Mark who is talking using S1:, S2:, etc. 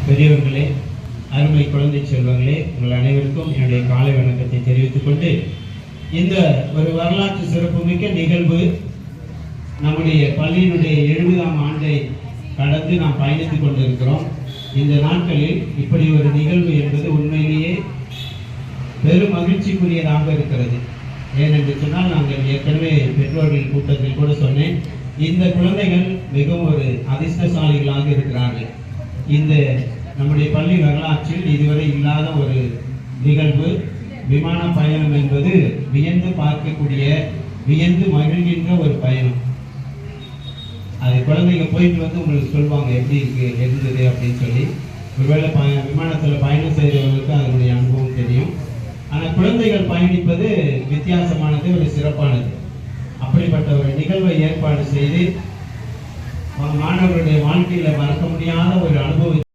S1: பெரியவர்களே, அருமை குழந்தை செல்வங்களே, உங்கள் அனைவருக்கும் என்னுடைய காலை வணக்கத்தை தெரிவித்துக் கொண்டு, இந்த ஒரு வரலாற்று சிறப்புமிக்க நிகழ்வு நம்முடைய பள்ளியினுடைய 70ஆம் ஆண்டை கடந்து நாம் பயணித்துக் கொண்டிருக்கிறோம். இந்த நாட்களில் இப்படி ஒரு நிகழ்வு என்பது உண்மையிலேயே பெரும் மகிழ்ச்சிக்குரியதாக இருக்கிறது. ஏனென்று சொன்னால், நாங்கள் ஏற்கனவே பெற்றோர்கள் கூட்டத்தில் கூட சொன்னேன், இந்த குழந்தைகள் மிகவும் ஒரு அதிர்ஷ்டசாலிகளாக இருக்கிறார்கள். இந்த நம்முடைய பள்ளி வரலாற்றில் இதுவரை இல்லாத ஒரு நிகழ்வு விமான பயணம் என்பது வியந்து பார்க்கக்கூடிய, வியந்து மகிழ்கின்ற ஒரு பயணம். அது குழந்தைங்க போயிட்டு வந்து உங்களுக்கு சொல்லுவாங்க எப்படி இருந்தது அப்படின்னு சொல்லி. ஒருவேளை விமானத்தில் பயணம் செய்தவர்களுக்கு அதனுடைய அனுபவம் தெரியும். ஆனால் குழந்தைகள் பயணிப்பது வித்தியாசமானது, ஒரு சிறப்பானது. அப்படிப்பட்ட ஒரு நிகழ்வை ஏற்பாடு செய்து மாணவர்களுடைய வாழ்க்கையில் மறக்க முடியாத ஒரு அனுபவம்